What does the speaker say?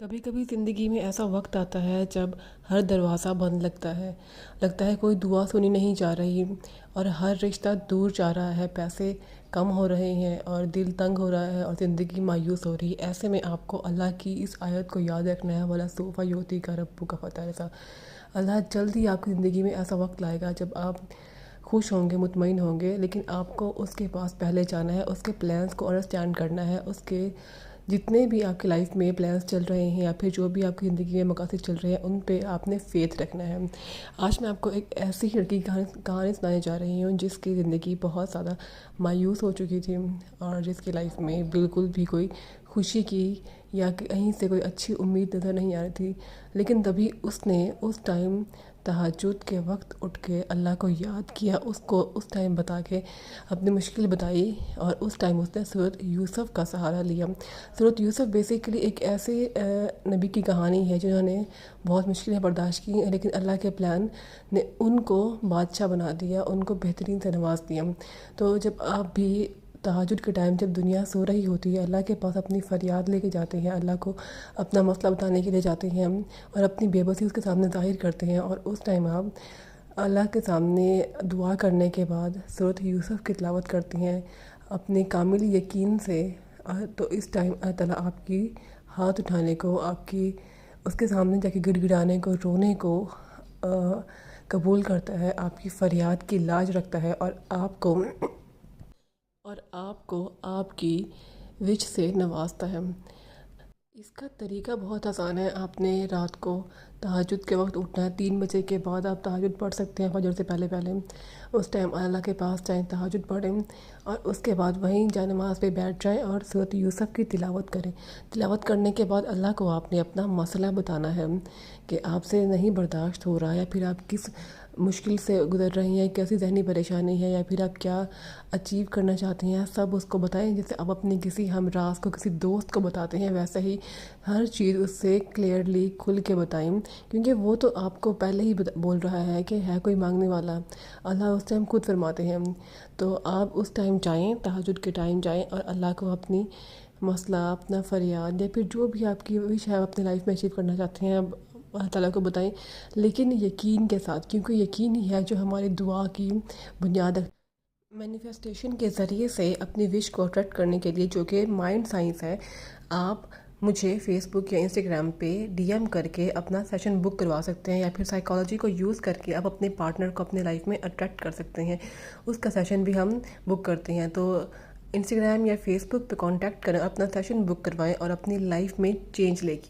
کبھی کبھی زندگی میں ایسا وقت آتا ہے جب ہر دروازہ بند لگتا ہے کوئی دعا سنی نہیں جا رہی اور ہر رشتہ دور جا رہا ہے، پیسے کم ہو رہے ہیں اور دل تنگ ہو رہا ہے اور زندگی مایوس ہو رہی ہے۔ ایسے میں آپ کو اللہ کی اس آیت کو یاد رکھنا ہے، وَلَا سَوْفَ يُعْطِيكَ رَبُّكَ فَتَرْضَىٰ۔ اللہ جلد ہی آپ کی زندگی میں ایسا وقت لائے گا جب آپ خوش ہوں گے، مطمئن ہوں گے، لیکن آپ کو اس کے پاس پہلے جانا ہے، اس کے پلانس کو انڈرسٹینڈ کرنا ہے، اس کے جتنے بھی آپ کی لائف میں پلانس چل رہے ہیں یا پھر جو بھی آپ کی زندگی میں مقاصد چل رہے ہیں ان پہ آپ نے فیتھ رکھنا ہے۔ آج میں آپ کو ایک ایسی لڑکی کی کہانی سنانے جا رہی ہوں جس کی زندگی بہت زیادہ مایوس ہو چکی تھی اور جس کی لائف میں بالکل بھی کوئی خوشی کی یا کہیں سے کوئی اچھی امید نظر نہیں آ رہی تھی، لیکن تبھی اس نے اس ٹائم تہجد کے وقت اٹھ کے اللہ کو یاد کیا، اس کو اس ٹائم بتا کے اپنی مشکل بتائی اور اس ٹائم اس نے سورۃ یوسف کا سہارا لیا۔ سورۃ یوسف بیسیکلی ایک ایسے نبی کی کہانی ہے جنہوں نے بہت مشکلیں برداشت کی ہیں، لیکن اللہ کے پلان نے ان کو بادشاہ بنا دیا، ان کو بہترین سے نواز دیا۔ تو جب آپ بھی تہجد کے ٹائم جب دنیا سو رہی ہوتی ہے، اللہ کے پاس اپنی فریاد لے کے جاتے ہیں، اللہ کو اپنا مسئلہ بتانے کے لیے جاتے ہیں اور اپنی بے بسی اس کے سامنے ظاہر کرتے ہیں، اور اس ٹائم آپ اللہ کے سامنے دعا کرنے کے بعد سورۃ یوسف کی تلاوت کرتی ہیں اپنے کامل یقین سے، تو اس ٹائم اللہ تعالیٰ آپ کی ہاتھ اٹھانے کو، آپ کی اس کے سامنے جا کے گڑ گڑانے کو، رونے کو قبول کرتا ہے، آپ کی فریاد کی لاج رکھتا ہے اور آپ کو آپ کی وش سے نوازتا ہے۔ اس کا طریقہ بہت آسان ہے۔ آپ نے رات کو تہجد کے وقت اٹھنا ہے، 3 بجے کے بعد آپ تہجد پڑھ سکتے ہیں، فجر سے پہلے اس ٹائم اللہ کے پاس جائیں، تہجد پڑھیں اور اس کے بعد وہیں جائے نماز پہ بیٹھ جائیں اور سورۃ یوسف کی تلاوت کریں۔ تلاوت کرنے کے بعد اللہ کو آپ نے اپنا مسئلہ بتانا ہے کہ آپ سے نہیں برداشت ہو رہا، یا پھر آپ کس مشکل سے گزر رہی ہیں، کیسی ذہنی پریشانی ہے، یا پھر آپ کیا اچیو کرنا چاہتے ہیں، سب اس کو بتائیں جیسے آپ اپنی کسی ہمراز کو، کسی دوست کو بتاتے ہیں، ویسے ہی ہر چیز اس سے کلیئرلی کھل کے بتائیں، کیونکہ وہ تو آپ کو پہلے ہی بول رہا ہے کہ ہے کوئی مانگنے والا۔ اللہ اس ٹائم خود فرماتے ہیں، تو آپ اس ٹائم جائیں، تہجد کے ٹائم جائیں اور اللہ کو اپنی مسئلہ، اپنا فریاد یا پھر جو بھی آپ کی وش ہے اپنی لائف میں اچیو کرنا چاہتے ہیں، اللہ تعالیٰ کو بتائیں، لیکن یقین کے ساتھ، کیونکہ یقین ہی ہے جو ہماری دعا کی بنیاد ہے۔ مینیفیسٹیشن کے ذریعے سے اپنی وش کو اٹریکٹ کرنے کے لیے، جو کہ مائنڈ سائنس ہے، آپ مجھے فیس بک یا انسٹاگرام پہ ڈی ایم کر کے اپنا سیشن بک کروا سکتے ہیں، یا پھر سائیکالوجی کو یوز کر کے آپ اپنے پارٹنر کو اپنے لائف میں اٹریکٹ کر سکتے ہیں، اس کا سیشن بھی ہم بک کرتے ہیں۔ تو انسٹاگرام یا فیس بک پہ کانٹیکٹ کریں، اپنا سیشن بک کروائیں اور اپنی لائف میں چینج لے کے